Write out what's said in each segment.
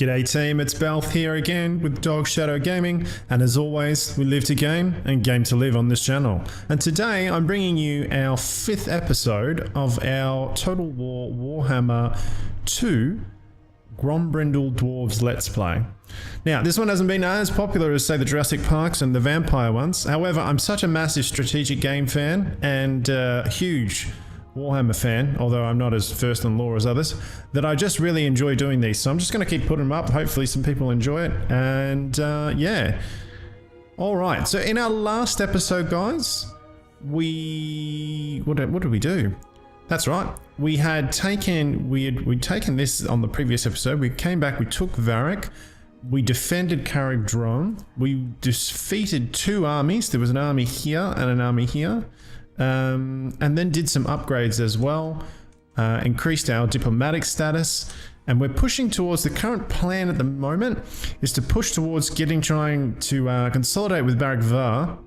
G'day team, it's Belth here again with Dog Shadow Gaming, and as always, we live to game and game to live on this channel. And today I'm bringing you our 5th episode of our Total War Warhammer II Grombrindle Dwarves Let's Play. Now, this one hasn't been as popular as, say, the Jurassic Parks and the Vampire ones. However, I'm such a massive strategic game fan and huge Warhammer fan, although I'm not as first in lore as others, that I just really enjoy doing these. So I'm just going to keep putting them up. Hopefully some people enjoy it. And yeah. Alright, so in our last episode, guys, what did we do? That's right. We'd taken this on the previous episode. We came back, we took Barak, we defended Carrick-Dron, we defeated 2 armies. There was an army here and an army here. And then did some upgrades as well, increased our diplomatic status, and we're pushing towards the current plan at the moment is to push towards trying to consolidate with Barak Vare,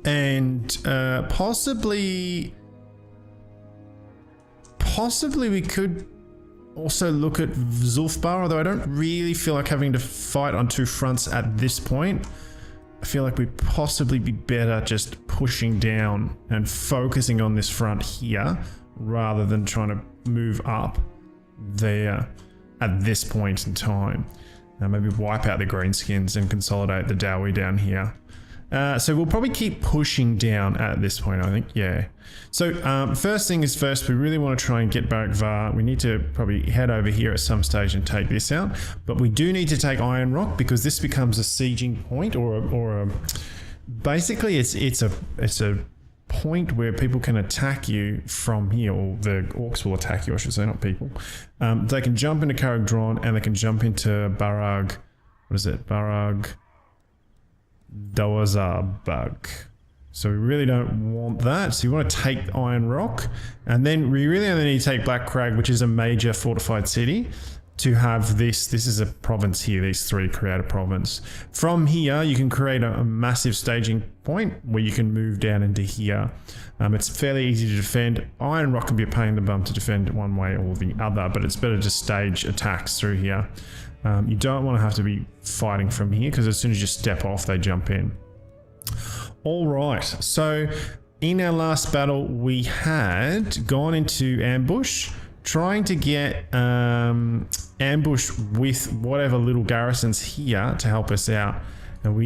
and possibly we could also look at Zulfbar, although I don't really feel like having to fight on 2 fronts at this point. I feel like we'd possibly be better just pushing down and focusing on this front here rather than trying to move up there at this point in time. Maybe wipe out the greenskins and consolidate the Dowie down here. So we'll probably keep pushing down at this point, I think. Yeah. So first thing is first, we really want to try and get Barak Vare. We need to probably head over here at some stage and take this out. But we do need to take Iron Rock because this becomes a sieging point, or basically it's a point where people can attack you from here, or the Orks will attack you, I should say, not people. They can jump into Carrick-Dron and they can jump into Barak. What is it? Barak Dawazarbug. So we really don't want that. So you want to take Iron Rock, and then we really only need to take Black Crag, which is a major fortified city, to have this. This is a province here. These 3 create a province. From here, you can create a massive staging point where you can move down into here. It's fairly easy to defend. Iron Rock can be a pain in the bum to defend one way or the other, but it's better to stage attacks through here. You don't want to have to be fighting from here because as soon as you step off, they jump in. All right, so in our last battle, we had gone into ambush, trying to get ambush with whatever little garrisons here to help us out. And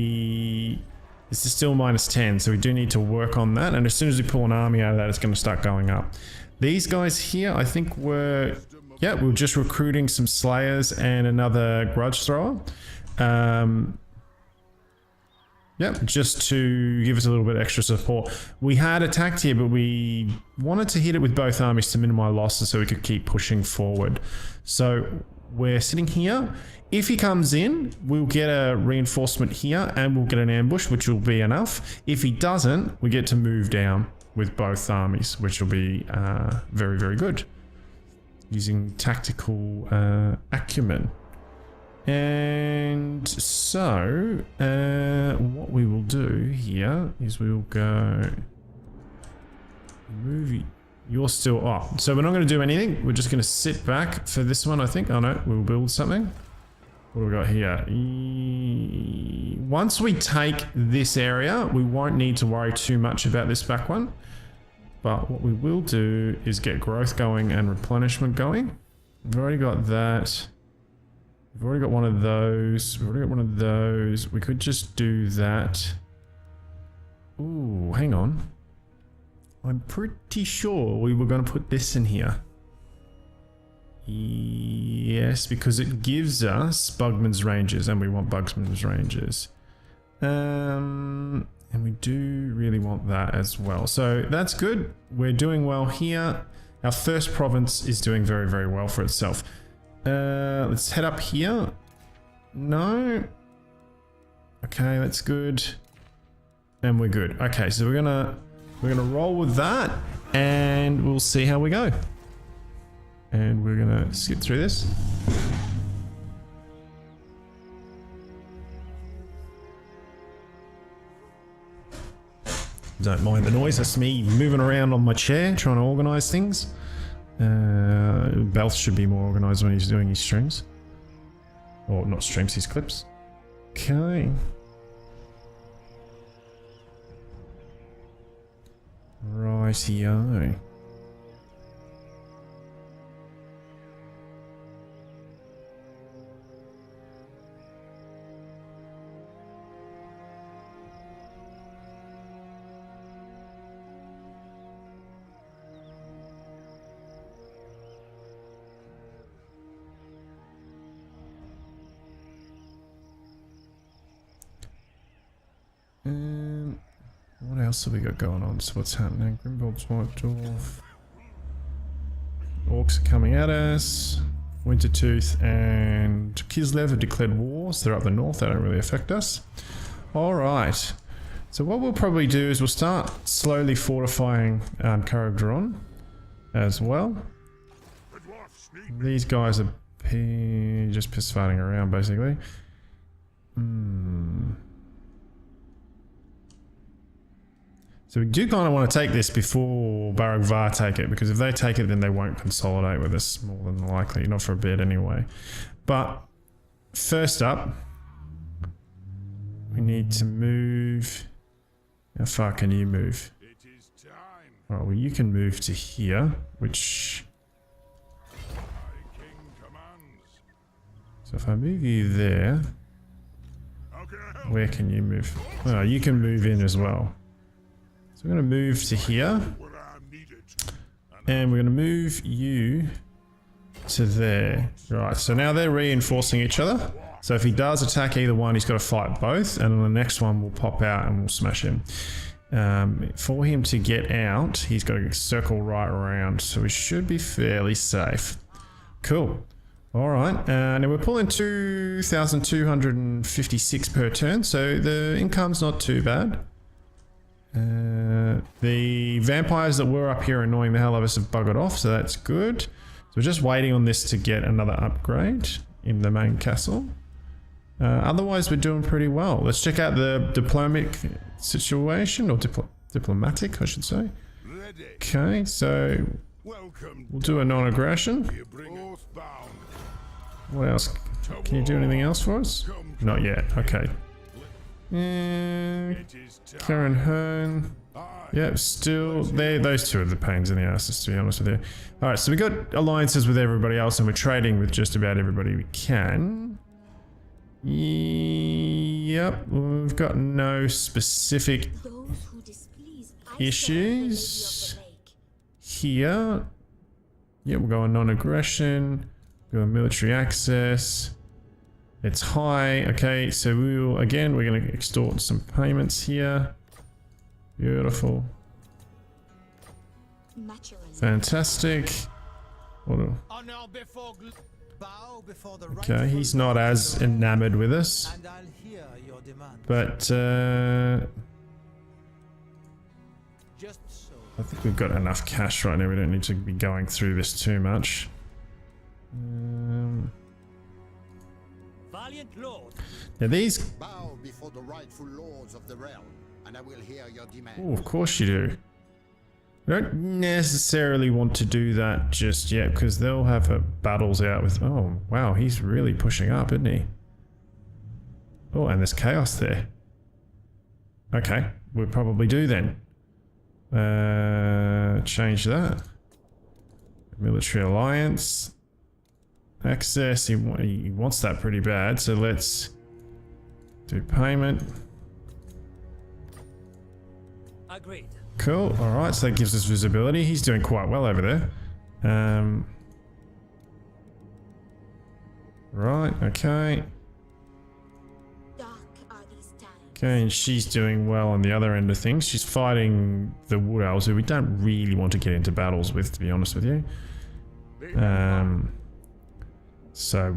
this is still -10, so we do need to work on that. And as soon as we pull an army out of that, it's going to start going up. These guys here, I think we were just recruiting some Slayers and another Grudge Thrower. Just to give us a little bit extra support. We had attacked here, but we wanted to hit it with both armies to minimize losses so we could keep pushing forward. So we're sitting here. If he comes in, we'll get a reinforcement here and we'll get an ambush, which will be enough. If he doesn't, we get to move down with both armies, which will be very, very good. Using tactical acumen. And so what we will do here is we will go move. You're still so we're not going to do anything. We're just going to sit back for this one, I think. Oh no, we'll build something. What do we got here? Once we take this area, we won't need to worry too much about this back one. But what we will do is get growth going and replenishment going. We've already got that. We've already got one of those. We've already got one of those. We could just do that. Ooh, hang on. I'm pretty sure we were going to put this in here. Yes, because it gives us Bugman's Ranges, and we want Bugman's Ranges. And we do really want that as well. So that's good. We're doing well here. Our first province is doing very, very well for itself. Let's head up here. No. Okay, that's good. And we're good. Okay, so we're gonna roll with that, and we'll see how we go. And we're gonna skip through this. Don't mind the noise, that's me moving around on my chair trying to organise things. Belth should be more organised when he's doing his streams. Or not streams, his clips. Okay. Rightio. What else have we got going on? So what's happening? Grimbold's White Dwarf. Orks are coming at us. Wintertooth and Kislev have declared wars. They're up the north. They don't really affect us. Alright. So what we'll probably do is we'll start slowly fortifying Karadron as well. These guys are just piss farting around basically. So we do kind of want to take this before Barak Vare take it, because if they take it then they won't consolidate with us more than likely, not for a bit anyway. But first up, we need to move. How far can you move? Alright, well you can move to here, which... So if I move you there, where can you move? Oh, you can move in as well. So we're going to move to here, and we're going to move you to there. Right, so now they're reinforcing each other. So if he does attack either one, he's got to fight both, and then the next one will pop out and we'll smash him. For him to get out, he's got to circle right around, so we should be fairly safe. Cool. Alright, and we're pulling 2,256 per turn, so the income's not too bad. The vampires that were up here annoying the hell out of us have buggered off, so that's good. So we're just waiting on this to get another upgrade in the main castle. Otherwise we're doing pretty well. Let's check out the diplomatic situation, or diplomatic I should say. Okay, so we'll do a non-aggression. What else? Can you do anything else for us? Not yet, okay. Karen Hearn. Yep, still there. Those two are the pains in the asses, to be honest with you. Alright, so we got alliances with everybody else and we're trading with just about everybody we can. Yep, we've got no specific issues here. Yep, we're going non-aggression. We're going military access. It's high. Okay, so we're going to extort some payments here. Beautiful. Fantastic. Okay, he's not as enamored with us. But I think we've got enough cash right now. We don't need to be going through this too much. Now these... Bow before the rightful lords of the realm, and I will hear your demands. Oh, of course you do. We don't necessarily want to do that just yet, because they'll have battles out with... Oh, wow, he's really pushing up, isn't he? Oh, and there's chaos there. Okay, we'll probably do then. Change that. Military alliance. Access, he wants that pretty bad, so let's do payment. Agreed. Cool, alright, so that gives us visibility. He's doing quite well over there. Right, okay. Okay, and she's doing well on the other end of things. She's fighting the Wood Elves, who we don't really want to get into battles with, to be honest with you. So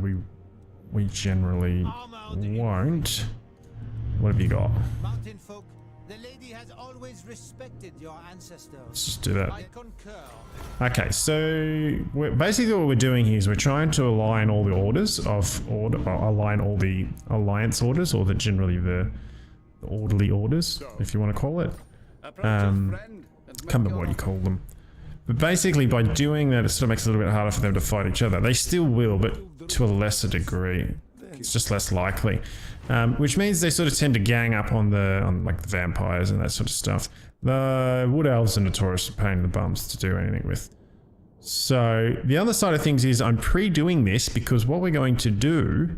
we generally won't. What have you got? Mountain folk, the lady has always respected your ancestors. Let's just do that. I concur. Okay, so basically what we're doing here is we're trying to align all the orders align all the alliance orders, or generally the orderly orders, if you want to call it. Can't remember what you call them. But basically by doing that, it sort of makes it a little bit harder for them to fight each other. They still will, but to a lesser degree. It's just less likely. Which means they sort of tend to gang up on like the vampires and that sort of stuff. The wood elves are notorious for pain in the bums to do anything with. So the other side of things is I'm pre-doing this because what we're going to do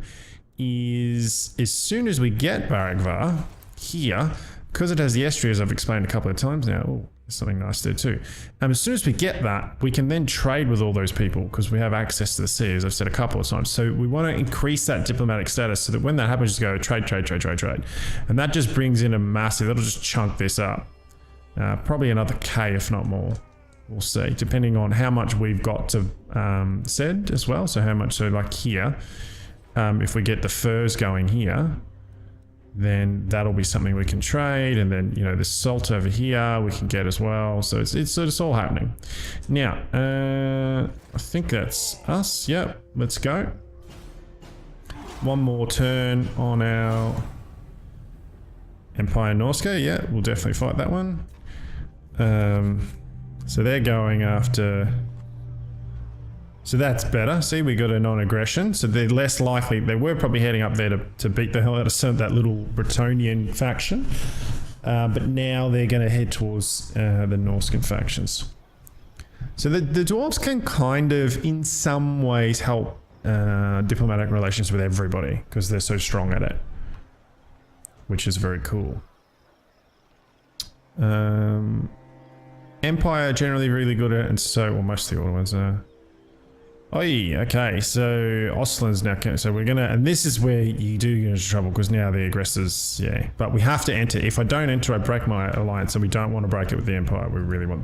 is as soon as we get Barak Vare here, because it has the estuary as I've explained a couple of times now. Oh, there's something nice there too. As soon as we get that, we can then trade with all those people because we have access to the sea, as I've said a couple of times. So we want to increase that diplomatic status so that when that happens, just go trade, trade, trade, trade, trade. And that just brings in a massive, that'll just chunk this up. Probably another K if not more. We'll see, depending on how much we've got to said as well. So how much, so like here, if we get the furs going here, then that'll be something we can trade. And then, you know, the salt over here we can get as well. So it's all happening. Now, I think that's us. Yep, let's go. One more turn on our Empire Norska. Yeah, we'll definitely fight that one. So they're going after... So that's better. See, we got a non-aggression. So they're less likely... They were probably heading up there to beat the hell out of that little Bretonian faction. But now they're going to head towards the Norscan factions. So the Dwarfs can kind of, in some ways, help diplomatic relations with everybody. Because they're so strong at it. Which is very cool. Empire generally really good at it, and so, well, most of the other ones are. Oh yeah, okay, so Oslin's now, so we're gonna, and this is where you do get into trouble, because now the aggressors, yeah, but we have to enter. If I don't enter, I break my alliance, and we don't want to break it with the Empire. We really want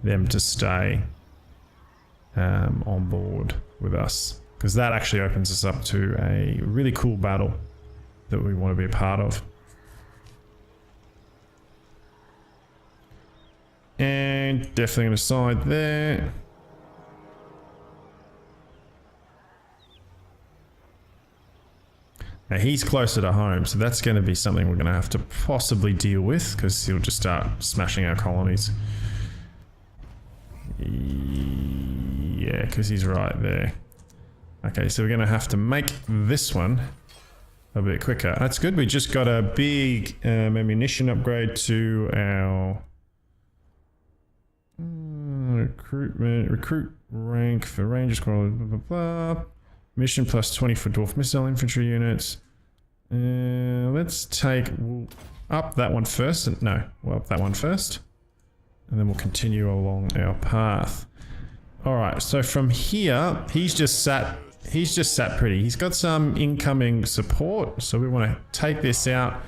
them to stay on board with us, because that actually opens us up to a really cool battle that we want to be a part of. And definitely going to side there. Now he's closer to home, so that's going to be something we're going to have to possibly deal with, because he'll just start smashing our colonies. Yeah, because he's right there. Okay, so we're going to have to make this one a bit quicker. That's good. We just got a big ammunition upgrade to our... recruit rank for rangers, blah, blah, blah, blah. Mission plus 20 for dwarf missile infantry units. Let's take, we'll up that one first. No, we'll up that one first. And then we'll continue along our path. Alright, so from here, he's just sat pretty. He's got some incoming support, so we want to take this out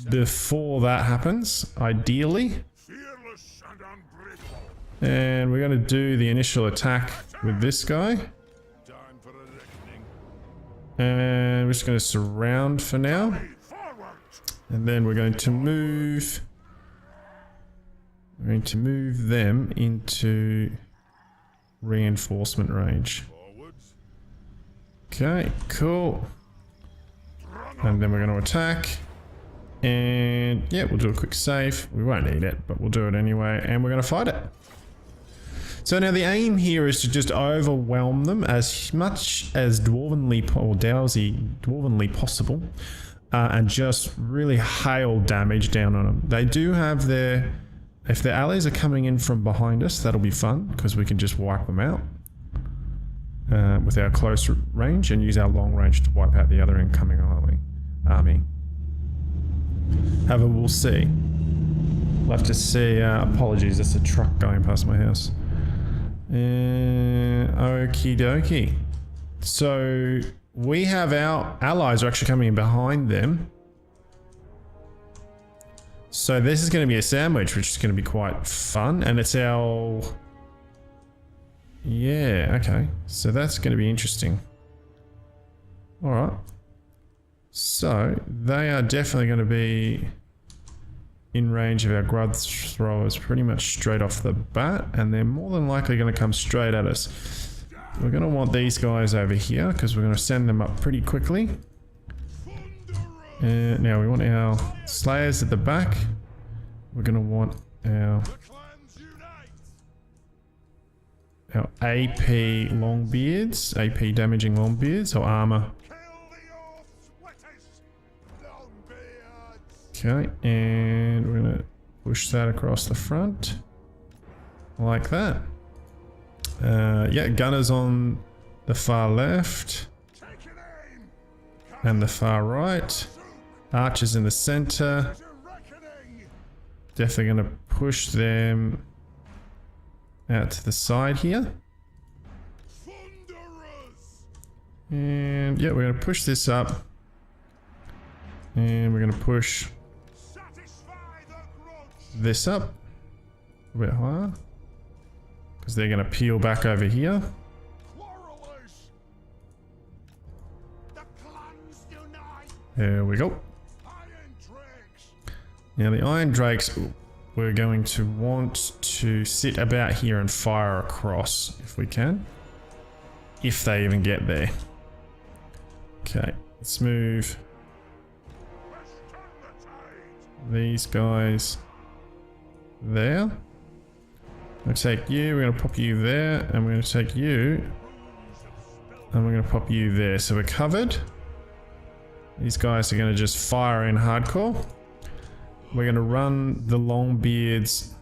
before that happens, ideally. And we're going to do the initial attack with this guy. And we're just going to surround for now. And then we're going to move... We're going to move them into reinforcement range. Okay, cool. And then we're going to attack. And yeah, we'll do a quick save. We won't need it, but we'll do it anyway. And we're going to fight it. So now the aim here is to just overwhelm them as much as dwarvenly possible, and just really hail damage down on them. They do have their, if their allies are coming in from behind us, that'll be fun because we can just wipe them out with our close range and use our long range to wipe out the other incoming army. However, we'll see. We'll have to see. Apologies, there's a truck going past my house. Okie dokie. So we have our allies are actually coming in behind them. So this is going to be a sandwich, which is going to be quite fun. And it's our... Yeah, okay. So that's going to be interesting. Alright. So they are definitely going to be in range of our grud throwers pretty much straight off the bat, and they're more than likely going to come straight at us. We're going to want these guys over here because we're going to send them up pretty quickly. Now we want our slayers at the back. We're going to want our AP longbeards, AP damaging longbeards, or armor Okay, and we're gonna push that across the front. Like that. Yeah, gunners on the far left. And the far right. Archers in the center. Definitely gonna push them out to the side here. And yeah, we're gonna push this up. And we're gonna push this up a bit higher. Because they're gonna peel back over here. There we go. Now the Iron Drakes, we're going to want to sit about here and fire across if we can. If they even get there. Okay, let's move these guys there. I'm going to take you, we're going to pop you there, and we're going to take you, and we're going to pop you there. So we're covered. These guys are going to just fire in hardcore. We're going to run the Longbeards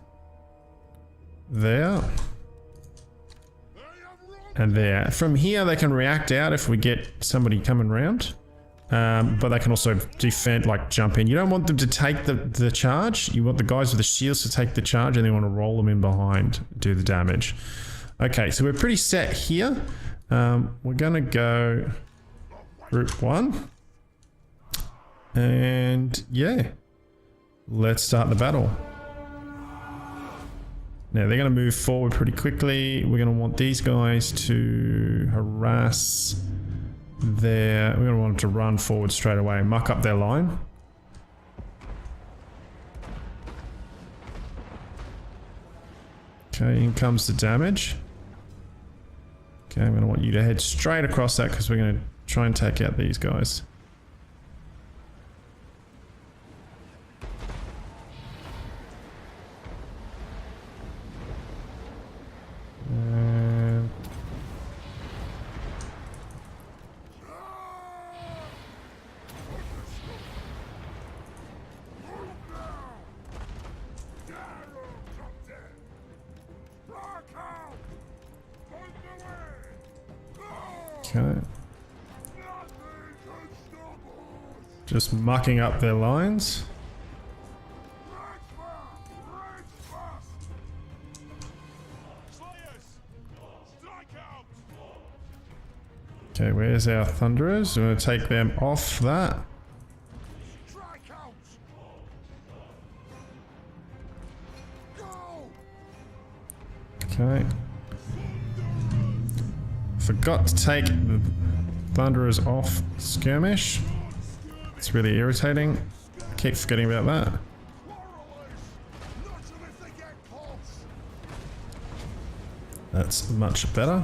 there. And there. From here they can react out if we get somebody coming round. But they can also defend, like jump in. You don't want them to take the charge. You want the guys with the shields to take the charge and then you want to roll them in behind, do the damage. Okay, so we're pretty set here. We're going to go group 1. And yeah, let's start the battle. Now they're going to move forward pretty quickly. We're going to want these guys to harass their... We're going to want them to run forward straight away and muck up their line. Okay, in comes the damage. Okay, I'm going to want you to head straight across that because we're going to try and take out these guys. Okay. Just mucking up their lines. Okay, where's our Thunderers? We're going to take them off that. Okay. Forgot to take the Thunderers off skirmish. It's really irritating. Keep forgetting about that. That's much better.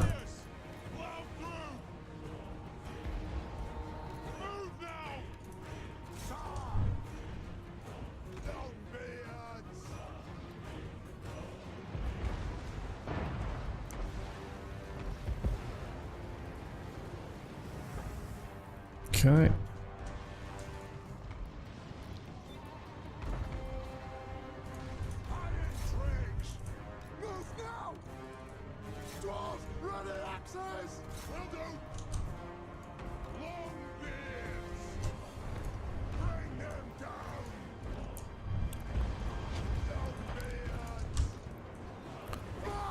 Okay.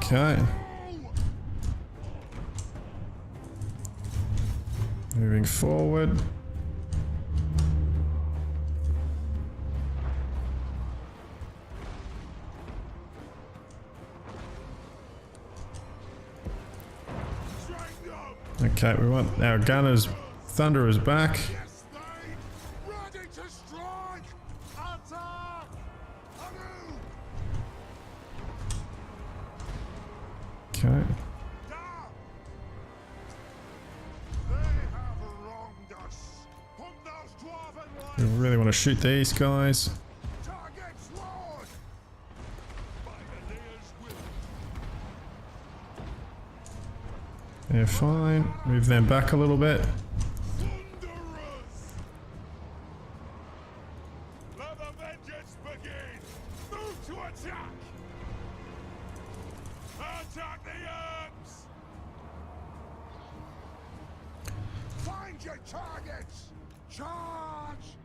Okay. Moving forward. Okay, we want our gunners, Thunderers back. Okay. We really want to shoot these guys. They're fine. Move them back a little bit. the vengeance begin! Move to attack! Attack the Orks! Find your targets! Charge!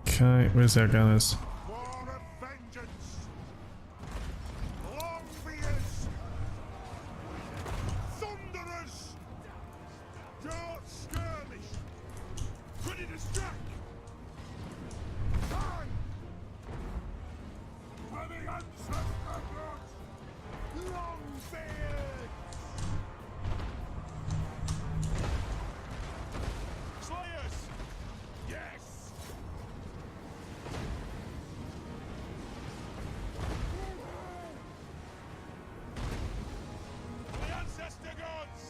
Okay, where's our gunners? War of vengeance! Long beers! Thunderers! Don't skirmish! Ready to strike! Time! For the ancestor gods! Long beards! Slayers! Yes! The ancestor gods!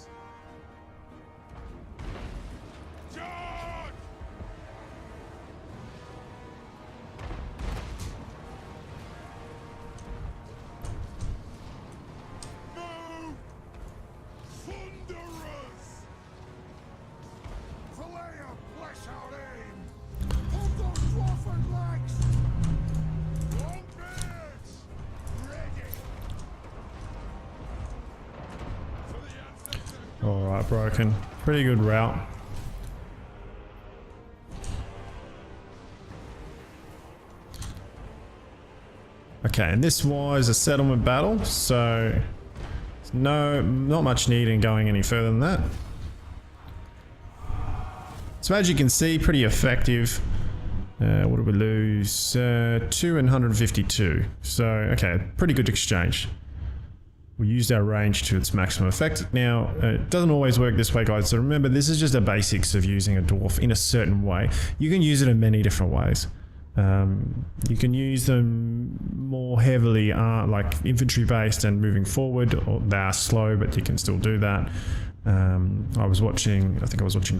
Charge! Move! Thunderers! Flair, bless our aim! Hold those dwarfen legs! Longbeards! Ready! For the ancestor Alright, broken. Pretty good route. Okay, and this was a settlement battle, so not much need in going any further than that. So as you can see, pretty effective. What did we lose? 2 and 152. So, okay, pretty good exchange. We used our range to its maximum effect. Now, it doesn't always work this way, guys, so remember, this is just the basics of using a dwarf in a certain way. You can use it in many different ways. You can use them more heavily, like infantry based and moving forward, or they are slow, but you can still do that. I think I was watching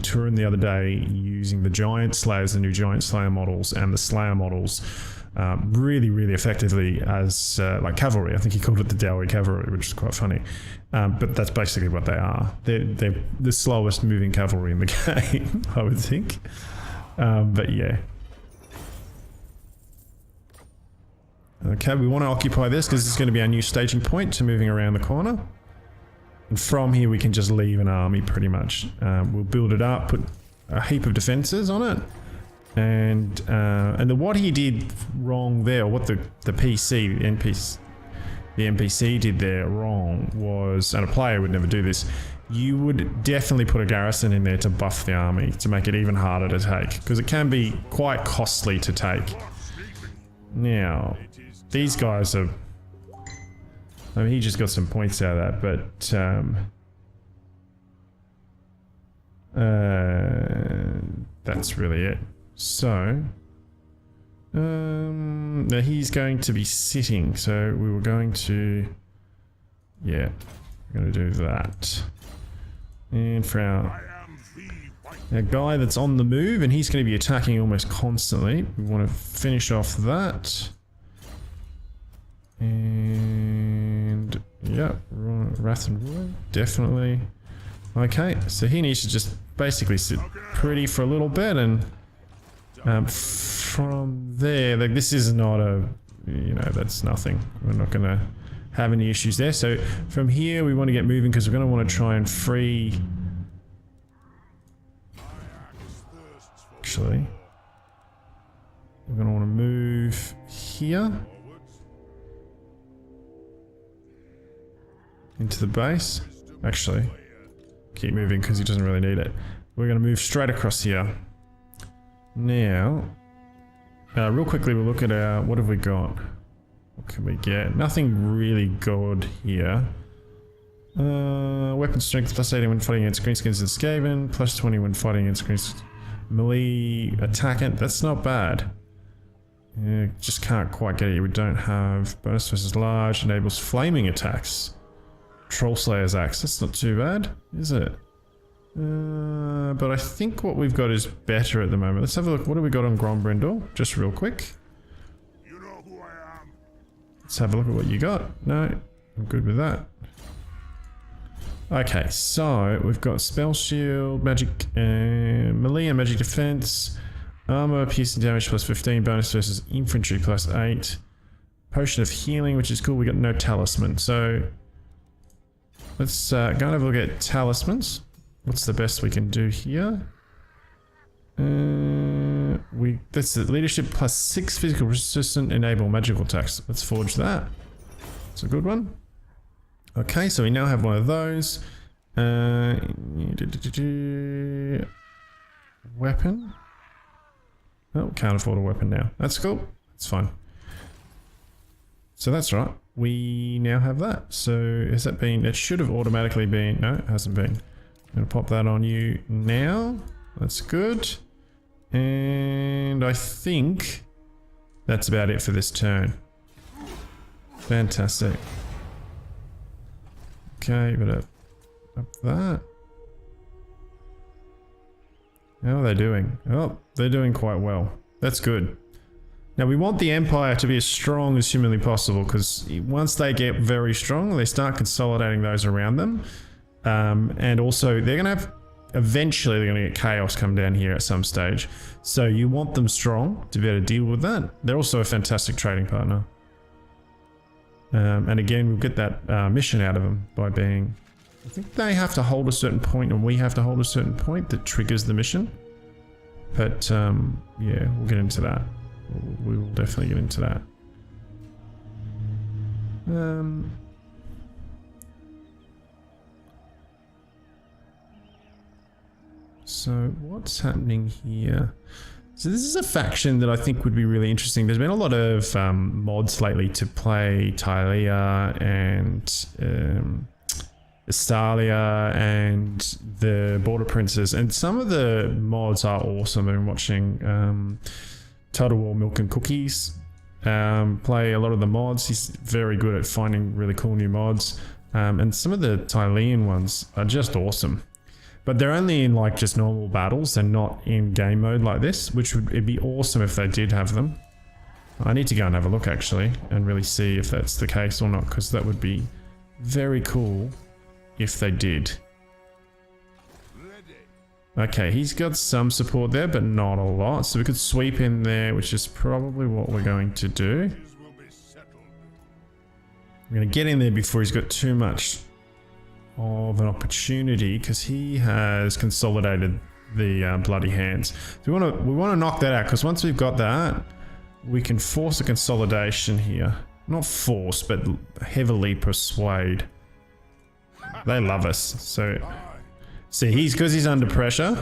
Turin the other day using the Giant Slayers, the new Giant Slayer models, and the Slayer models really, really effectively as like cavalry. I think he called it the Dowie Cavalry, which is quite funny. But that's basically what they are. They're the slowest moving cavalry in the game, I would think. But yeah. Okay, we want to occupy this because this is going to be our new staging point to moving around the corner. And from here we can just leave an army pretty much. We'll build it up, put a heap of defenses on it. And what he did wrong there, what the NPC did there wrong was, and a player would never do this, you would definitely put a garrison in there to buff the army, to make it even harder to take, because it can be quite costly to take. Now, these guys are... I mean, he just got some points out of that, but... that's really it. So... now he's going to be sitting, so we were going to... Yeah, we're going to do that. And for our guy that's on the move, and he's going to be attacking almost constantly, we want to finish off that. And yeah, Wrath and Roy, definitely. Okay, so he needs to just basically sit pretty for a little bit, and from there, like, this is not a, you know, that's nothing. We're not going to have any issues there. So from here, we want to get moving because we're going to want to try and free. Actually, we're going to want to move here into the base. Actually, keep moving because he doesn't really need it. We're going to move straight across here. Now, real quickly, we'll look at our, what have we got? What can we get? Nothing really good here. Weapon strength plus 80 when fighting against greenskins and Skaven, plus 20 when fighting against greenskins. Melee attack, that's not bad. Yeah, just can't quite get it. We don't have bonus versus large, enables flaming attacks. Troll Slayer's Axe, that's not too bad, is it? But I think what we've got is better at the moment. Let's have a look. What do we got on Grombrindle? Just real quick. You know who I am. Let's have a look at what you got. No. I'm good with that. Okay, so we've got spell shield, magic, melee and magic defense, armor, piercing damage plus 15, bonus versus infantry plus 8, potion of healing, which is cool. We got no talisman, so let's go and have a look at talismans. What's the best we can do here? That's the leadership plus 6 physical resistant, enable magical attacks. Let's forge that. It's a good one. Okay, so we now have one of those. Weapon. Oh, can't afford a weapon now. That's cool. That's fine. So that's right. We now have that. So has that been? It should have automatically been. No, it hasn't been. I'm gonna pop that on you now. That's good. And I think that's about it for this turn. Fantastic. Okay, better up that. How are they doing? Oh, they're doing quite well. That's good. Now we want the Empire to be as strong as humanly possible, because once they get very strong, they start consolidating those around them. And also they're going to have, eventually they're going to get chaos come down here at some stage. So you want them strong to be able to deal with that. They're also a fantastic trading partner. And again, we'll get that mission out of them by being... I think they have to hold a certain point and we have to hold a certain point that triggers the mission. But yeah, we'll get into that. We will definitely get into that. So what's happening here? So this is a faction that I think would be really interesting. There's been a lot of mods lately to play Tylea and Estalia and the Border Princes, and some of the mods are awesome. I've been watching Total War Milk and Cookies play a lot of the mods. He's very good at finding really cool new mods, and some of the Tylean ones are just awesome. But they're only in like just normal battles and not in game mode like this, which would, it'd be awesome if they did have them. I need to go and have a look actually and really see if that's the case or not, because that would be very cool if they did. Okay, he's got some support there, but not a lot. So we could sweep in there, which is probably what we're going to do. We're going to get in there before he's got too much of an opportunity, because he has consolidated the bloody hands. So we want to knock that out, because once we've got that, we can force a consolidation here. Not force, but heavily persuade. They love us. So see, because he's under pressure.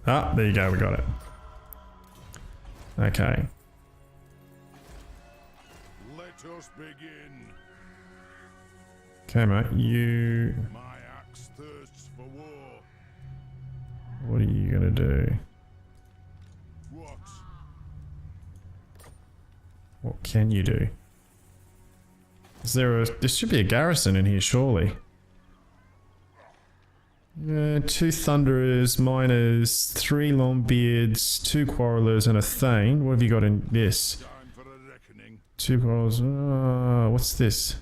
Ah, there you go, we got it. Okay. Let us begin. Okay, mate, you... My axe thirsts for war. What are you gonna do? What can you do? Is there should be a garrison in here, surely. 2 Thunderers, Miners, 3 Longbeards, 2 Quarrelers, and a Thane. What have you got in this? Time for a reckoning. 2 Quarrelers. What's this?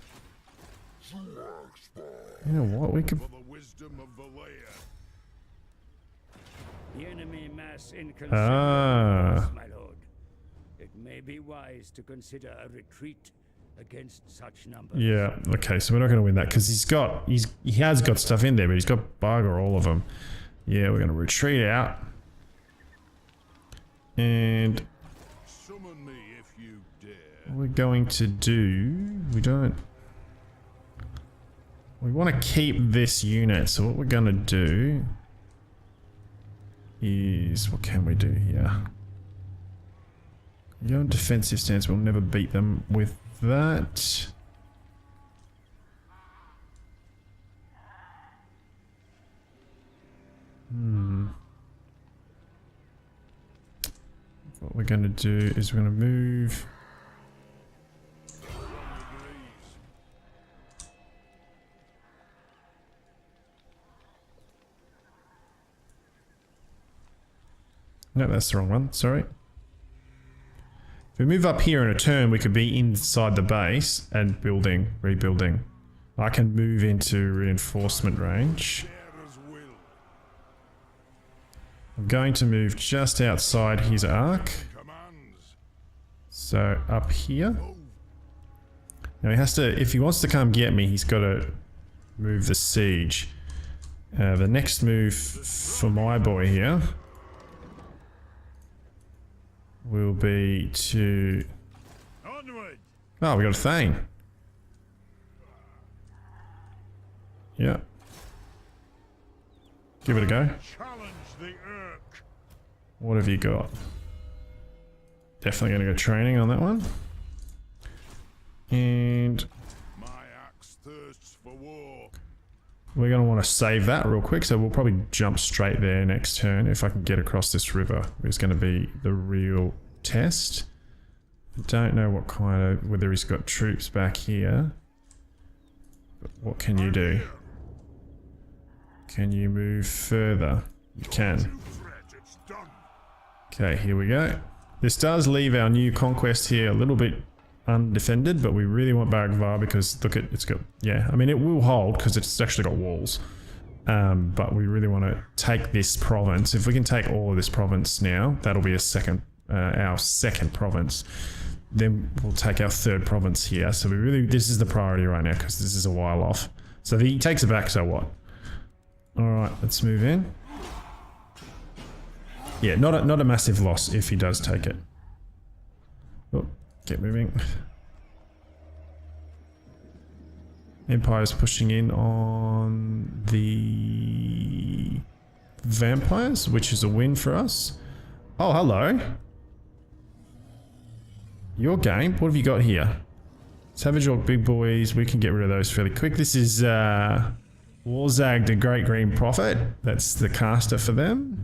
You know what? We could. For the wisdom of Valea. The enemy mass in Ah. my lord. It may be wise to consider a retreat against such numbers. Yeah. Okay. So we're not going to win that because he has got stuff in there, but he's got bugger all of them. Yeah, we're going to retreat out. And Summon me if you dare. what we're going to do, we want to keep this unit. So what we're going to do is, what can we do here? Go on defensive stance. We'll never beat them with that. What we're going to do is we're going to move. No, that's the wrong one. Sorry. If we move up here in a turn, we could be inside the base and rebuilding. I can move into reinforcement range. I'm going to move just outside his arc. So up here. Now he has to, if he wants to come get me, he's got to move the siege. The next move for my boy here will be to... Oh, we got a Thane. Yeah. Give it a go. What have you got? Definitely going to go training on that one. And My axe thirsts for war. we're going to want to save that real quick, so we'll probably jump straight there next turn if I can get across this river. It's going to be the real test. I don't know what kind of, whether he's got troops back here. But what can you do? Can you move further? You can. Okay, here we go. This does leave our new conquest here a little bit undefended, but we really want Barak Vare because look at it's got, yeah, I mean it will hold because it's actually got walls. But we really want to take this province. If we can take all of this province now, that'll be our second province. Then we'll take our third province here. So we really, this is the priority right now because this is a while off. So if he takes it back, so what? All right, let's move in. Yeah, not a massive loss if he does take it. Oh, get moving. Empire's pushing in on the vampires, which is a win for us. Oh, hello. Your game. What have you got here? Savage Orc big boys. We can get rid of those fairly quick. This is Warzag the Great Green Prophet. That's the caster for them.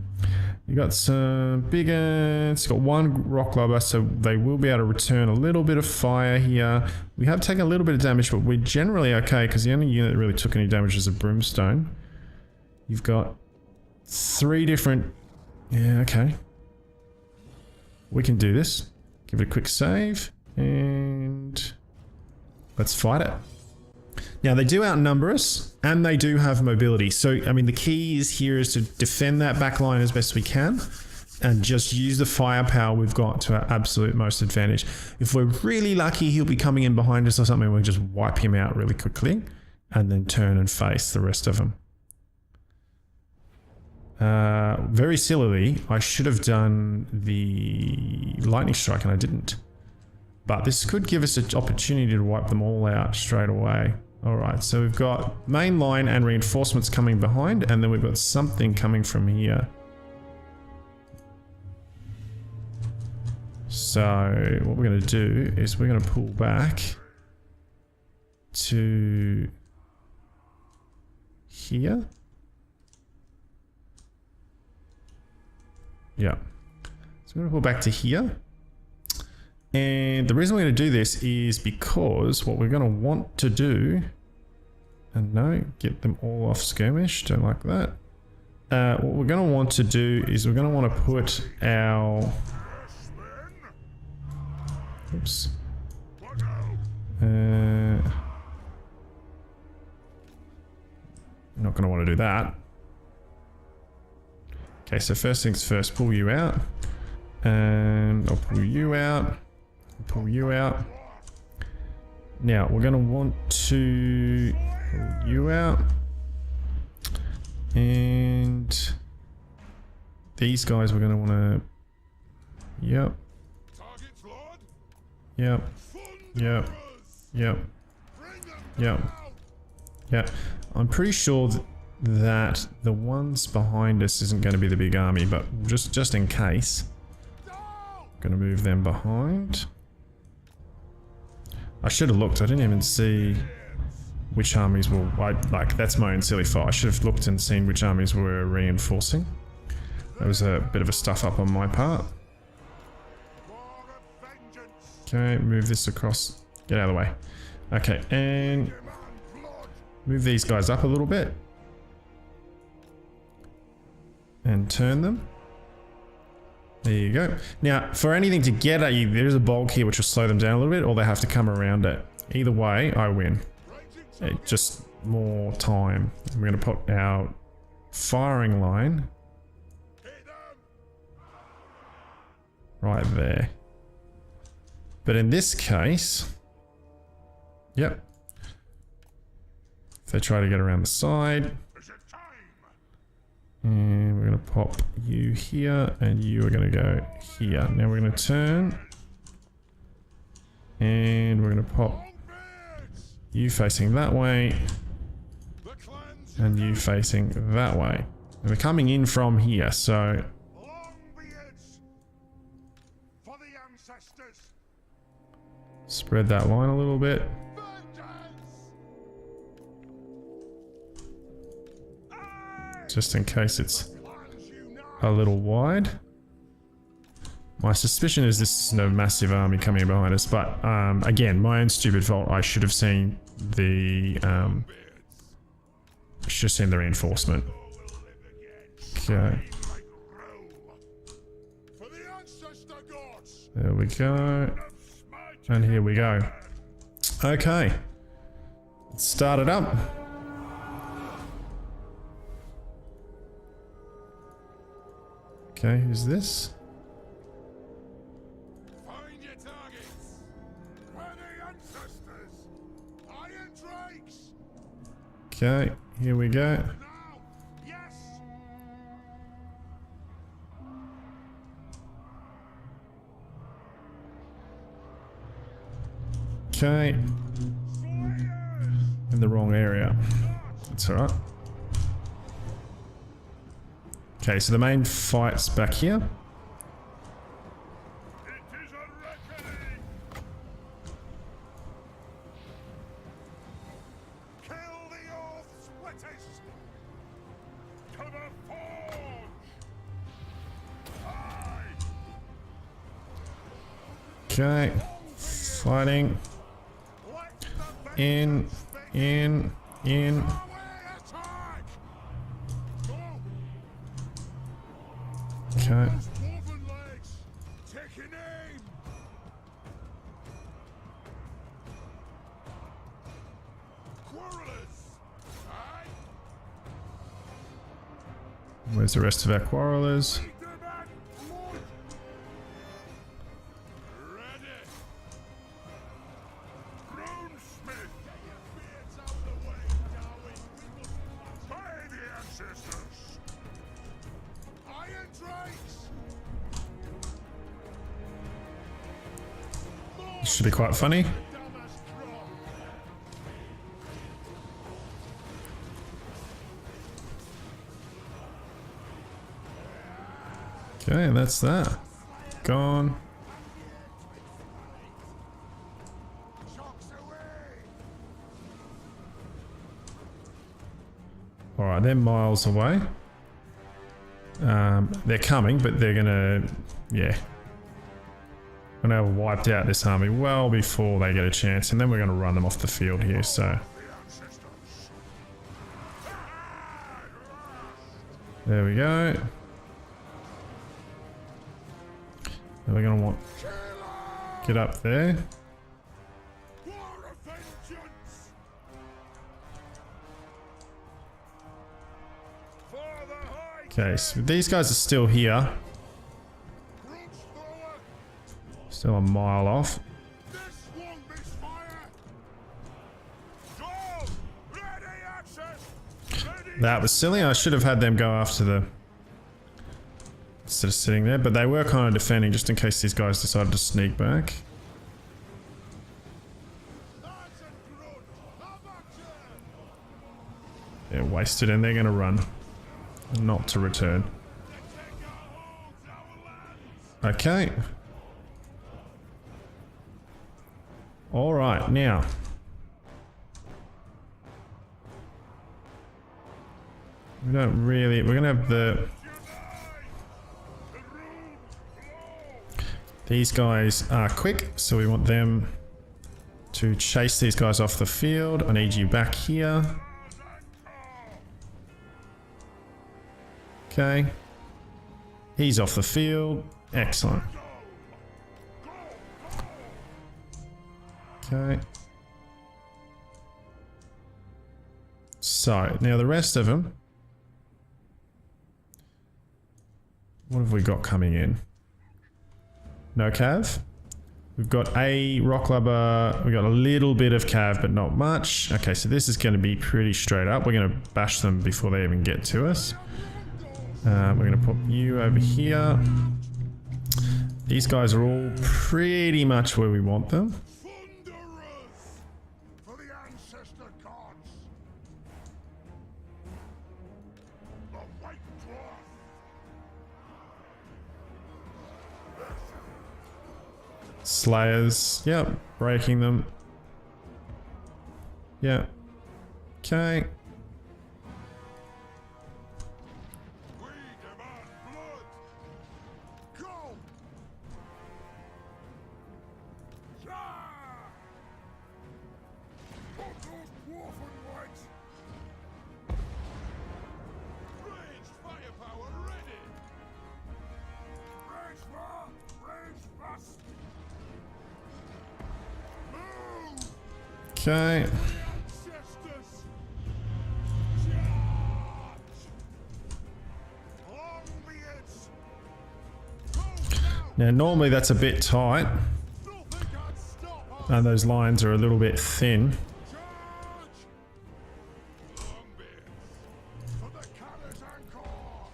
You got some bigger, it's got one rock lobber, so they will be able to return a little bit of fire here. We have taken a little bit of damage, but we're generally okay because the only unit that really took any damage is a brimstone. You've got 3 different, yeah, okay. We can do this. Give it a quick save and let's fight it. Now they do outnumber us and they do have mobility. So, I mean, the key is here is to defend that back line as best we can and just use the firepower we've got to our absolute most advantage. If we're really lucky, he'll be coming in behind us or something. We'll just wipe him out really quickly and then turn and face the rest of them. Very sillily, I should have done the lightning strike and I didn't. But this could give us an opportunity to wipe them all out straight away. Alright, so we've got main line and reinforcements coming behind, and then we've got something coming from here. So, what we're going to do is we're going to pull back to here. Yeah. So we're going to pull back to here. And the reason we're going to do this is because what we're going to want to do, and no, get them all off skirmish, don't like that. What we're going to want to do is we're going to want to put our, oops. Not going to want to do that. Okay, so first things first, pull you out. And I'll pull you out. Pull you out. Now we're going to want to pull you out, and these guys we're going to want to. Yep. Yep. Yep. Yep. Yep. Yep. I'm pretty sure that the ones behind us isn't going to be the big army, but just in case, I'm going to move them behind. I should have looked. I didn't even see which armies were... like, that's my own silly fault. I should have looked and seen which armies were reinforcing. That was a bit of a stuff up on my part. Okay, move this across. Get out of the way. Okay, and move these guys up a little bit. And turn them. There you go. Now, for anything to get at you, there's a bulk here which will slow them down a little bit, or they have to come around it. Either way, I win. Just more time. We're going to put our firing line right there. But in this case, yep. If they try to get around the side, and we're going to pop you here, and you are going to go here. Now we're going to turn, and we're going to pop you facing that way, and you facing that way. And they're coming in from here, so spread that line a little bit. Just in case it's a little wide. My suspicion is this isn't a massive army coming behind us, but again, my own stupid fault. I should have seen the reinforcement. Okay. There we go. And here we go. Okay. Let's start it up. Okay, who's this? Find your targets. We're the ancestors. Iron drakes. Okay, here we go. Now, yes. Okay. In the wrong area. That's alright. Okay, so the main fight's back here. It is a reckoning. Kill the oath splitters. To the forge. Aye. Okay. Fighting. Let the In. attack. Go. Okay. Woven legs. Taking aim. Quarrelers. Aye. Where's the rest of our quarrelers? Lead them at blood. Ready. Runesmith. Get your beards out of the way, Darwin. By the ancestors. Iron drakes. This should be quite funny. Damask drop. Okay, and that's that. Gone. Shocks away. Alright, they're miles away. They're coming, but they're gonna... yeah. Gonna have wiped out this army well before they get a chance, and then we're gonna run them off the field here, so... The ancestors. there we go. And we're gonna want... get up there. War of vengeance. For the high Okay, so these guys are still here. grudge thrower. Still a mile off. This won't miss fire. Go. Ready access. Ready. That was silly. I should have had them go after the... instead of sitting there, but they were kind of defending just in case these guys decided to sneak back. That's a grudge. Have action. They're wasted and they're going to run. Not to return. Take our homes, our lands. Okay. Alright, now. We don't really... we're going to have the... these guys are quick, so we want them to chase these guys off the field. I need you back here. Okay. He's off the field. Excellent. Okay. So, now the rest of them. What have we got coming in? No cav. We've got a rock lubber. We've got a little bit of cav, but not much. Okay, so this is going to be pretty straight up. We're going to bash them before they even get to us. We're going to put you over here. These guys are all pretty much where we want them. Thunderers for the ancestor gods. The white dwarf. Slayers. Yep, breaking them. Yep. Okay. We demand blood. Go. Total War Warhammer. Ranged firepower ready. Range far, range fast. Move, Okay. ancestors. Charge. Long be it. Go now. Now, normally that's a bit tight, Nothing can stop us. and those lines are a little bit thin. Charge! Long be it. For the cannons and core.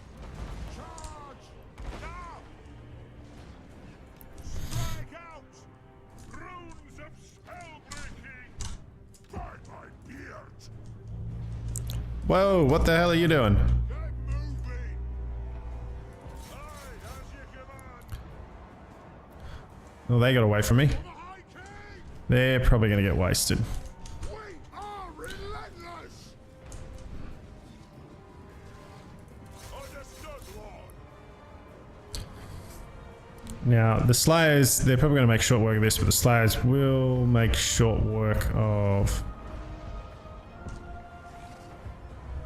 Charge! Now! Strike out! Runes of spellbreaking! By my beard! Whoa, what the hell are you doing? Get moving! Aye, as you command! Well, they got away from me. For the High King! They're probably going to get wasted. We are relentless! Understood, Lord! Now, the Slayers, they're probably going to make short work of this, but the Slayers will make short work of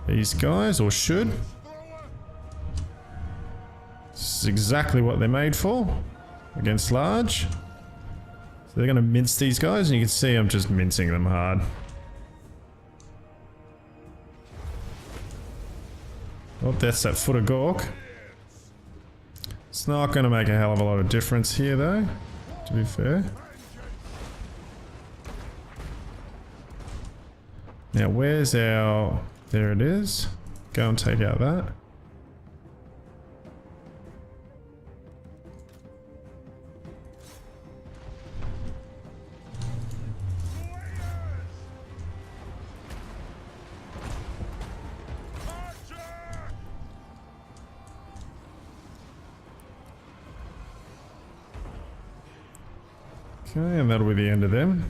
these guys, or should. This is exactly what they're made for, against large. So they're going to mince these guys, and you can see I'm just mincing them hard. Oh, that's that foot of Gork. It's not going to make a hell of a lot of difference here, though, to be fair. Now, where's our... There it is. Go and take out that. Okay, and that'll be the end of them.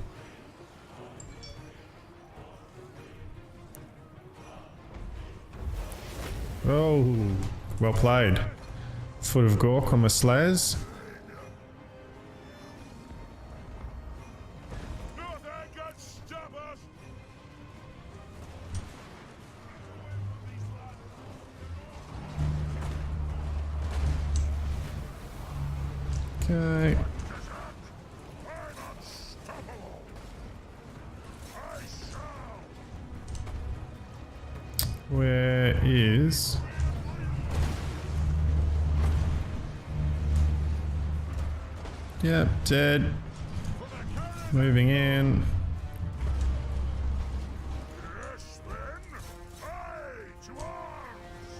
Oh, well played. Foot of Gork on the Slayers. Nothing can stop us! Okay. I'm unstoppable! I shall! Where is... Yep, dead. Moving in. Yes, then! Aye, to arms!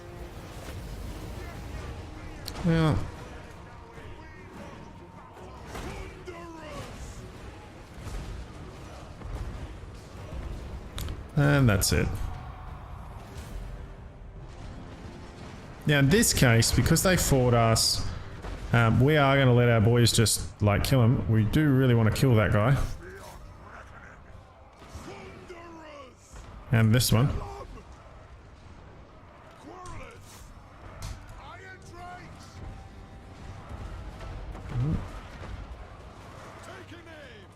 Yeah. Thunderers! And that's it. Now in this case, because they fought us, we are going to let our boys just, like, kill him. We do really want to kill that guy. Thunderers! And this one. Quarrelers! Iron drakes! Taking aim!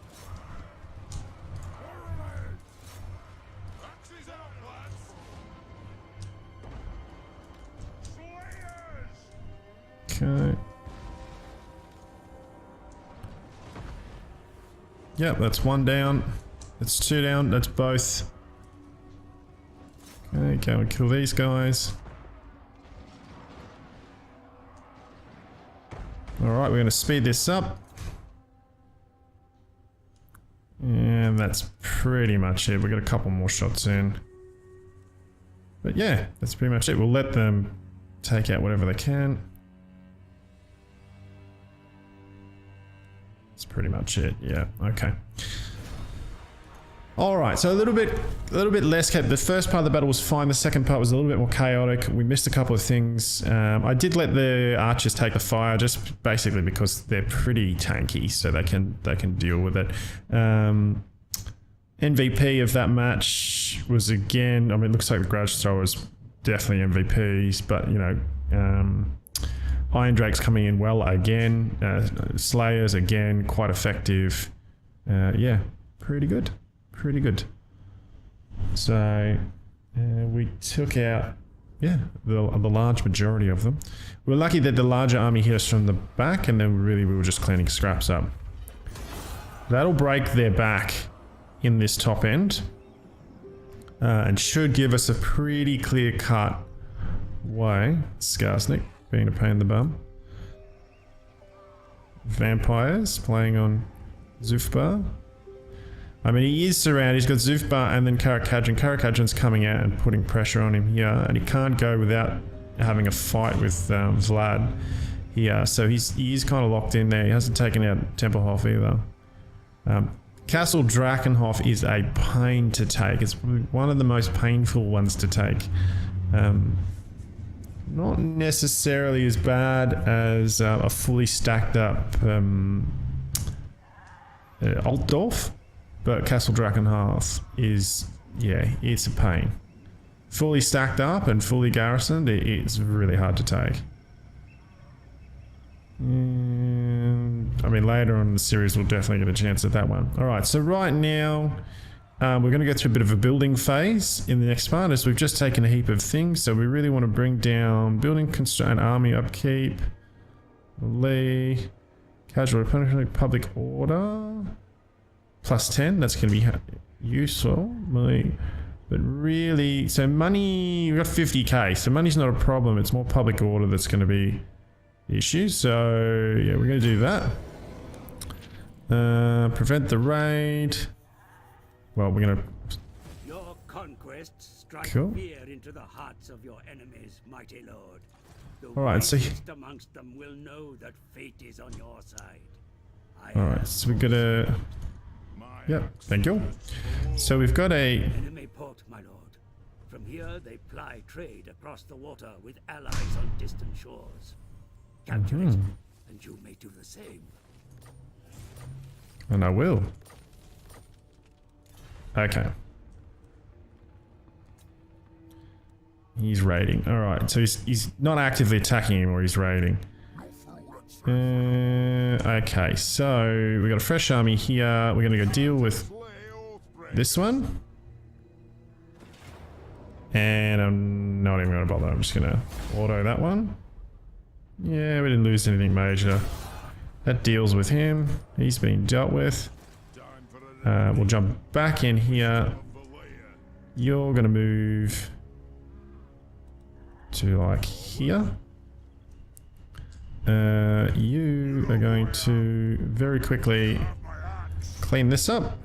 Quarrelers! Axes out, lads! Slayers! Okay. Yep, that's one down. That's two down. That's both. Okay, go and kill these guys. Alright, we're going to speed this up. And that's pretty much it. We've got a couple more shots in. But yeah, that's pretty much it. We'll let them take out whatever they can. That's pretty much it. Yeah, okay. Alright, so a little bit less. The first part of the battle was fine. The second part was a little bit more chaotic. We missed a couple of things. I did let the archers take the fire, just basically because they're pretty tanky, so they can deal with it. MVP of that match was again, I mean, it looks like the Grudge Throwers definitely MVPs, but you know, Iron Drake's coming in well again. Slayers again, quite effective. Yeah, pretty good. Pretty good. So we took out, yeah, the large majority of them. We were lucky that the larger army hit us from the back, and then really we were just cleaning scraps up. That'll break their back in this top end, and should give us a pretty clear-cut way. Skarsnik being a pain in the bum. Vampires playing on Zufbar. I mean, he is surrounded. He's got Zufbar and then Karakadjan. Karakadjan's coming out and putting pressure on him here, and he can't go without having a fight with Vlad here. So he is kind of locked in there. He hasn't taken out Tempelhof either. Castle Drakenhof is a pain to take. It's one of the most painful ones to take. Not necessarily as bad as a fully stacked up Altdorf. But Castle Drakenhof is, yeah, it's a pain. Fully stacked up and fully garrisoned, it's really hard to take. And, I mean, later on in the series we'll definitely get a chance at that one. Alright, so right now we're going to go through a bit of a building phase in the next part, as we've just taken a heap of things, so we really want to bring down building constraint, army upkeep, Lee, casual public order. Plus 10, that's going to be useful. But really, so money, we've got 50k, so money's not a problem. It's more public order that's going to be the issue. So, yeah, we're going to do that. Prevent the raid. Well, we're going to... Your conquests strike fear into the hearts of your enemies, mighty lord. Alright, so... amongst them will know that fate is on your side. Alright, so we're going to... Yep, thank you. So we've got a... Enemy port, my lord. From here they ply trade across the water with allies on distant shores. Capture it, and you may do the same. And I will. Okay. He's raiding. Alright, so he's not actively attacking anymore, he's raiding. Okay, so we got a fresh army here. We're gonna go deal with this one. And I'm not even gonna bother. I'm just gonna auto that one. Yeah, we didn't lose anything major. That deals with him. He's been dealt with. We'll jump back in here. You're gonna move to like here. You are going to very quickly clean this up.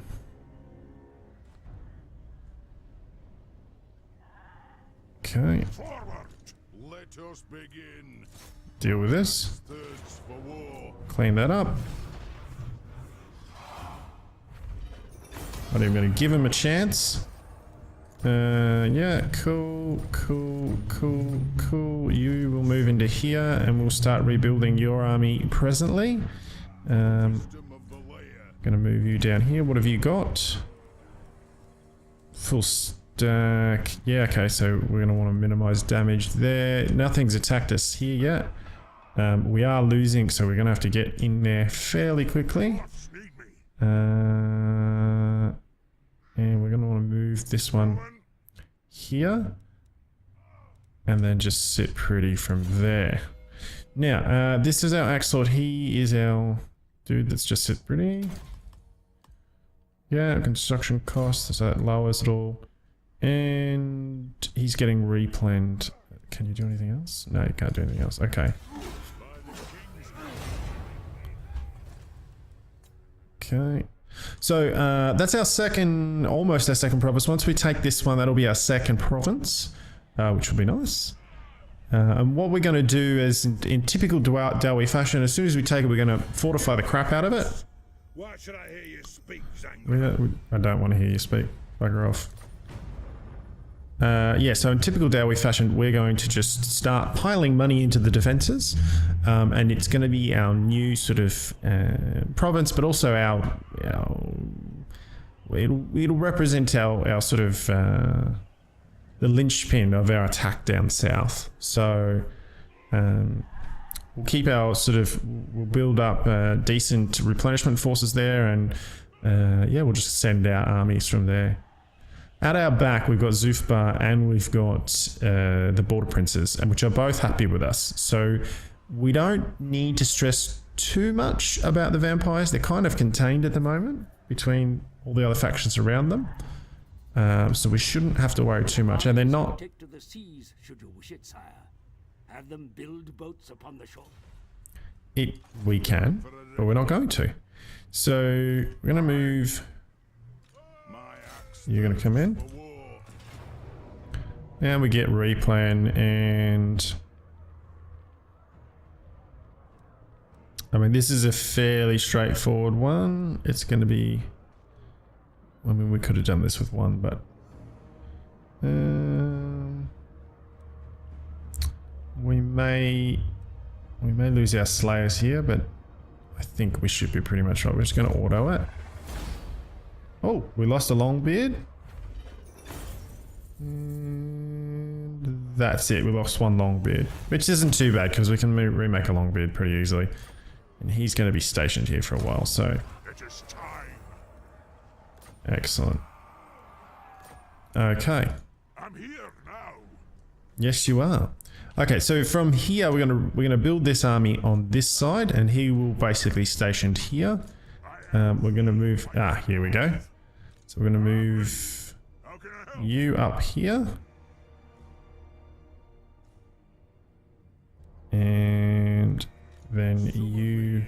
Okay. Let us begin. Deal with this. Clean that up. Not even going to give him a chance. Yeah, cool. You will move into here and we'll start rebuilding your army presently. Gonna move you down here. What have you got? Full stack. Yeah, okay, so we're gonna want to minimize damage there. Nothing's attacked us here yet. We are losing, so we're gonna have to get in there fairly quickly. And we're gonna want to move this one here, and then just sit pretty from there. Now, this is our Axlord. He is our dude that's just sit pretty. Yeah, construction costs, so that lowers it all. And he's getting replanned. Can you do anything else? No, you can't do anything else. Okay. Okay. So that's our second, almost our second province. Once we take this one, that'll be our second province, which will be nice. And what we're going to do is, in typical Dwarf fashion, as soon as we take it, we're going to fortify the crap out of it. Why should I hear you speak, Zangri? I don't want to hear you speak. Bugger off. Yeah, so in typical Dwarf fashion, we're going to just start piling money into the defenses, and it's going to be our new sort of province, but also it'll represent our sort of the linchpin of our attack down south. So we'll keep our we'll build up decent replenishment forces there, and yeah, we'll just send our armies from there. At our back, we've got Zufbar and we've got the Border Princes, which are both happy with us. So we don't need to stress too much about the vampires. They're kind of contained at the moment between all the other factions around them. So we shouldn't have to worry too much. And they're not... Take to the seas, should you wish it, sire. Have them build boats upon the shore. We can, but we're not going to. So we're going to move... You're going to come in. And we get replan, and I mean, this is a fairly straightforward one. It's going to be, I mean, we could have done this with one, but we may lose our slayers here, but I think we should be pretty much right. We're just going to auto it. Oh, we lost a Longbeard. And that's it. We lost one Longbeard, which isn't too bad because we can remake a Longbeard pretty easily. And he's going to be stationed here for a while, so... It is time. Excellent. Okay. I'm here now. Yes, you are. Okay, so from here we're gonna build this army on this side, and he will basically stationed here. We're gonna move. Here we go. So we're gonna move you up here, and then you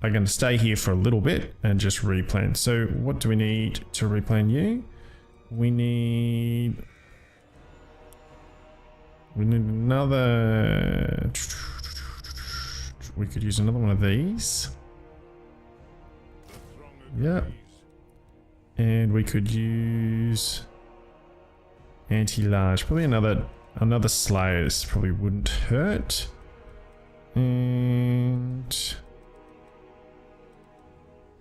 are going to stay here for a little bit and just replan. So what do we need to replan you? We need another... We could use another one of these. Yep. And we could use anti-large. Probably another Slayers probably wouldn't hurt. And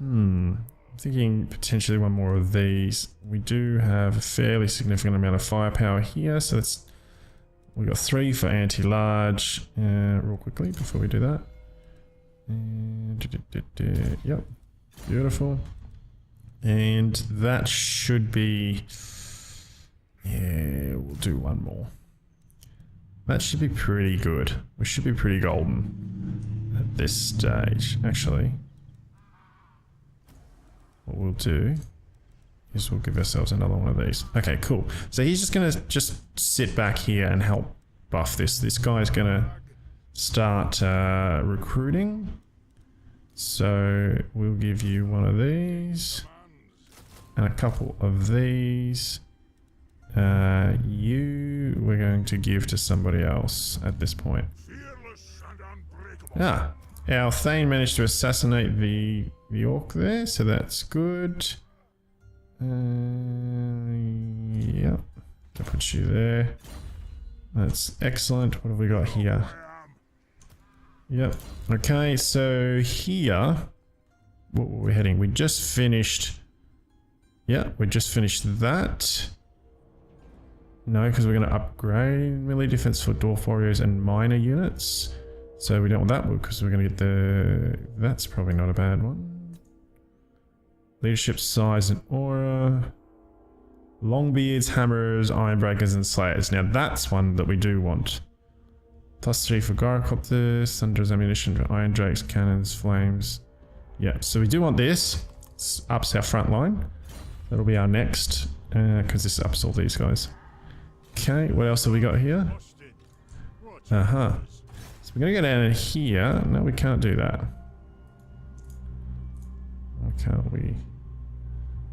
I'm thinking potentially one more of these. We do have a fairly significant amount of firepower here, so we got 3 for anti-large. Real quickly before we do that. And yep, beautiful. And that should be... Yeah, we'll do one more. That should be pretty good. We should be pretty golden at this stage. Actually, what we'll do is we'll give ourselves another one of these. Okay, cool. So he's just gonna sit back here and help buff this. This guy's gonna start recruiting. So we'll give you one of these and a couple of these. We're going to give to somebody else at this point. Our Thane managed to assassinate the Orc there, so that's good. Yep, I'll put you there. That's excellent. What have we got here? Yep. Okay, so here, what were we heading? We just finished. Yeah, we just finished that. No, because we're going to upgrade melee defense for Dwarf Warriors and minor units. So we don't want that one because we're going to get the... That's probably not a bad one. Leadership size and aura. Longbeards, hammers, ironbreakers and slayers. Now that's one that we do want. +3 for gyrocopters, thunder's ammunition for iron drakes, cannons, flames. Yeah, so we do want this. ups our front line. That'll be our next, because this ups all these guys. Okay, what else have we got here? Uh-huh. So we're going to go down in here. No, we can't do that. Why can't we?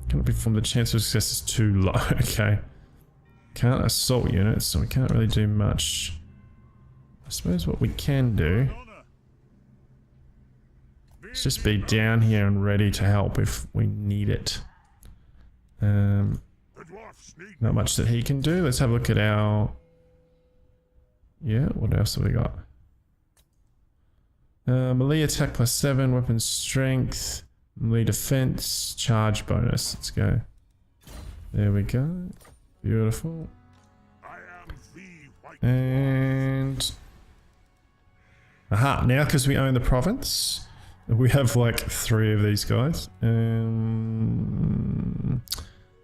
Can't be from the chance of success is too low. Okay. Can't assault units, so we can't really do much. I suppose what we can do is just be down here and ready to help if we need it. Not much that he can do. Let's have a look at our... Yeah, what else have we got? Melee attack +7, weapon strength, melee defense, charge bonus. Let's go. There we go. Beautiful. And... Aha, now because we own the province, we have like 3 of these guys.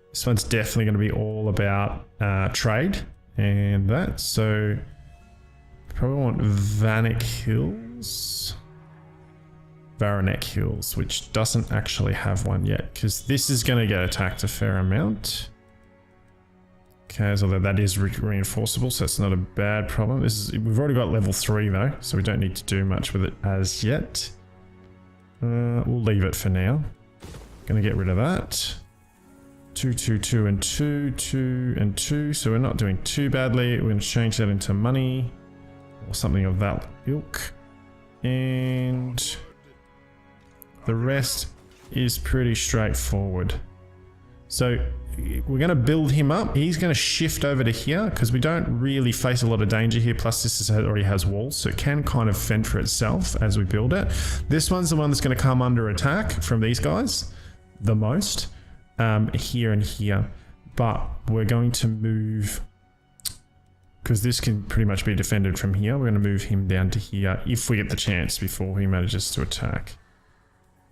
This one's definitely going to be all about trade and that. So probably want Vanek Hills. Varanek Hills, which doesn't actually have one yet, because this is going to get attacked a fair amount. Okay, although that is reinforceable, so it's not a bad problem. We've already got level 3 though, so we don't need to do much with it as yet. We'll leave it for now. Gonna get rid of that. 2, 2, 2, and 2, 2, and 2. So we're not doing too badly. We're gonna change that into money or something of that ilk. And the rest is pretty straightforward. So we're going to build him up. He's going to shift over to here because we don't really face a lot of danger here. Plus this already has walls, so it can kind of fend for itself as we build it. This one's the one that's going to come under attack from these guys the most, here and here. But we're going to move, because this can pretty much be defended from here. We're going to move him down to here if we get the chance before he manages to attack.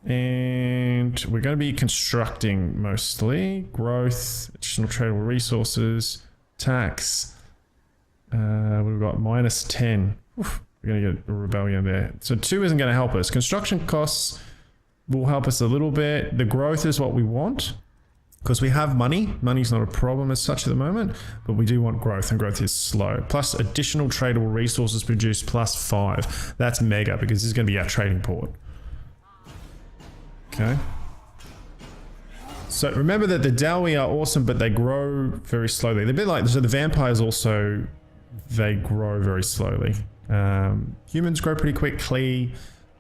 And we're going to be constructing mostly. Growth, additional tradable resources, tax. We've got -10. Oof, we're going to get a rebellion there. So 2 isn't going to help us. Construction costs will help us a little bit. The growth is what we want, because we have money. Money's not a problem as such at the moment, but we do want growth, and growth is slow. Plus additional tradable resources produced +5. That's mega, because this is going to be our trading port. Okay. So remember that the Dawi are awesome, but they grow very slowly. They're a bit like, so the vampires also, they grow very slowly. Humans grow pretty quickly.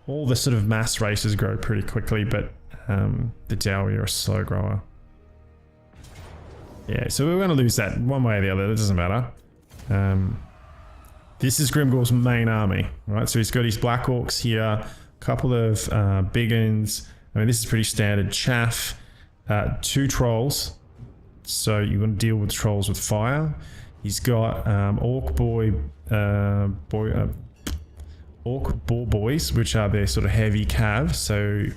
All the sort of mass races grow pretty quickly, but the Dawi are a slow grower. Yeah, so we're going to lose that one way or the other. It doesn't matter. This is Grimgor's main army, right? So he's got his Black Orks here, a couple of big uns. I mean, this is pretty standard. Chaff, 2 trolls. So you want to deal with trolls with fire. He's got Ork boar boys, which are their sort of heavy cav. So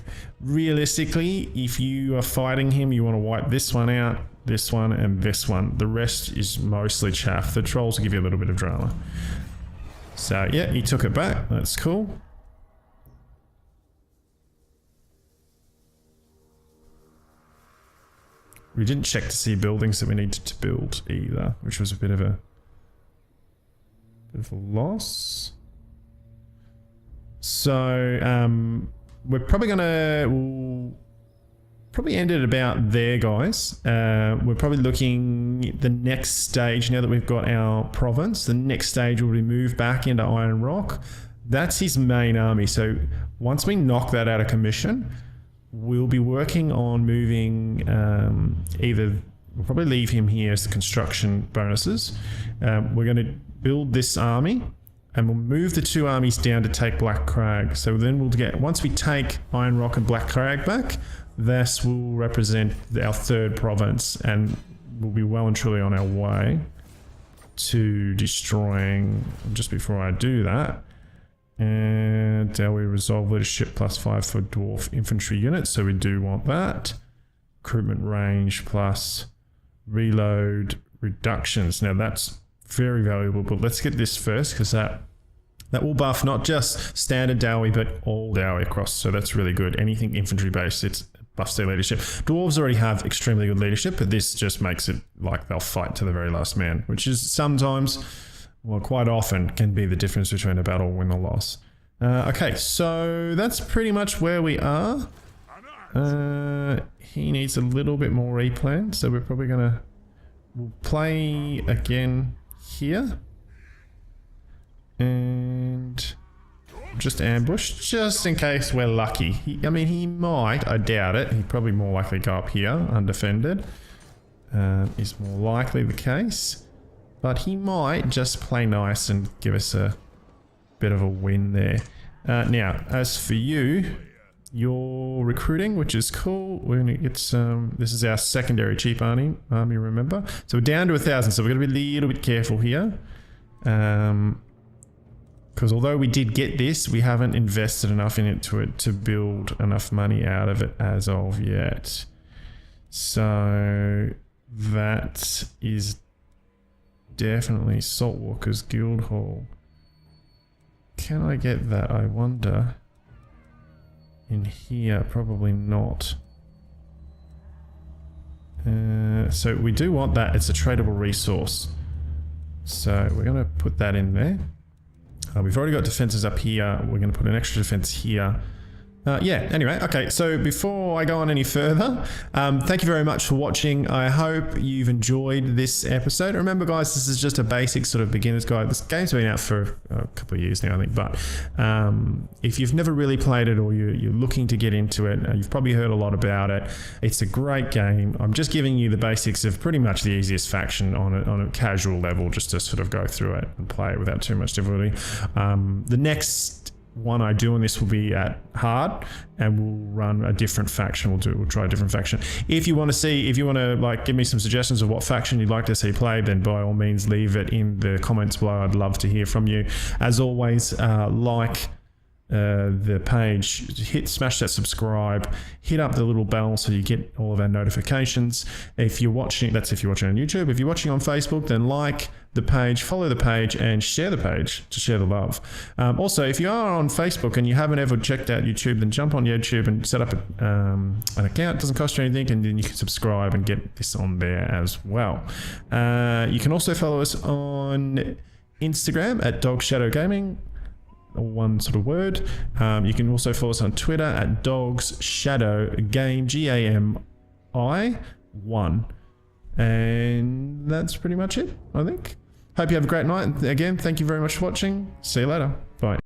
realistically, if you are fighting him, you want to wipe this one out, this one, and this one. The rest is mostly chaff. The trolls will give you a little bit of drama. So yeah, he took it back. That's cool. We didn't check to see buildings that we needed to build either, which was a bit of a loss. So we're probably we'll probably end it about there, guys. We're probably looking the next stage, now that we've got our province, the next stage will be move back into Iron Rock. That's his main army. So once we knock that out of commission, we'll be working on moving we'll probably leave him here as the construction bonuses. We're going to build this army, and we'll move the 2 armies down to take Black Crag. So then we'll get, once we take Iron Rock and Black Crag back, this will represent our 3rd province, and we'll be well and truly on our way to destroying. Just before I do that, and we resolve leadership +5 for dwarf infantry units, so we do want that. Recruitment range plus reload reductions. Now that's very valuable, but let's get this first, because that will buff not just standard Dawi, but all Dawi across, so that's really good. Anything infantry based, it's buffs their leadership. Dwarves already have extremely good leadership, but this just makes it like they'll fight to the very last man, which is sometimes, well, quite often can be the difference between a battle win or loss. Okay, so that's pretty much where we are. He needs a little bit more replan, so we're probably we'll play again here. And just ambush, just in case we're lucky. I mean, he might, I doubt it. He'd probably more likely go up here, undefended. Is more likely the case. But he might just play nice and give us a bit of a win there. Now, as for you, you're recruiting, which is cool. We're gonna get some. This is our secondary cheap army, remember? So we're down to 1,000, so we're going to be a little bit careful here. Because although we did get this, we haven't invested enough in it to build enough money out of it as of yet. So that is definitely Saltwalker's Guildhall. Can I get that, I wonder? In here, probably not. So we do want that. It's a tradable resource. So we're going to put that in there. We've already got defenses up here. We're going to put an extra defense here. Yeah, anyway, okay, so before I go on any further, thank you very much for watching. I hope you've enjoyed this episode. Remember, guys, this is just a basic sort of beginner's guide. This game's been out for a couple of years now, I think, but if you've never really played it or you're looking to get into it, you've probably heard a lot about it. It's a great game. I'm just giving you the basics of pretty much the easiest faction on a casual level, just to sort of go through it and play it without too much difficulty. The next one I do on this will be at hard, and we'll run a different faction. We'll try a different faction. If you want to like give me some suggestions of what faction you'd like to see played, then by all means leave it in the comments below. I'd love to hear from you. As always, the page, smash that subscribe, hit up the little bell so you get all of our notifications. If you're watching, that's if you're watching on YouTube. If you're watching on Facebook, then like the page, follow the page, and share the page to share the love. Also, if you are on Facebook and you haven't ever checked out YouTube, then jump on YouTube and set up an account. It doesn't cost you anything, and then you can subscribe and get this on there as well. You can also follow us on Instagram at Dog Shadow Gaming. One sort of word. You can also follow us on Twitter at Dogs Shadow Game, GAMI1. And that's pretty much it, I think. Hope you have a great night. And again, thank you very much for watching. See you later.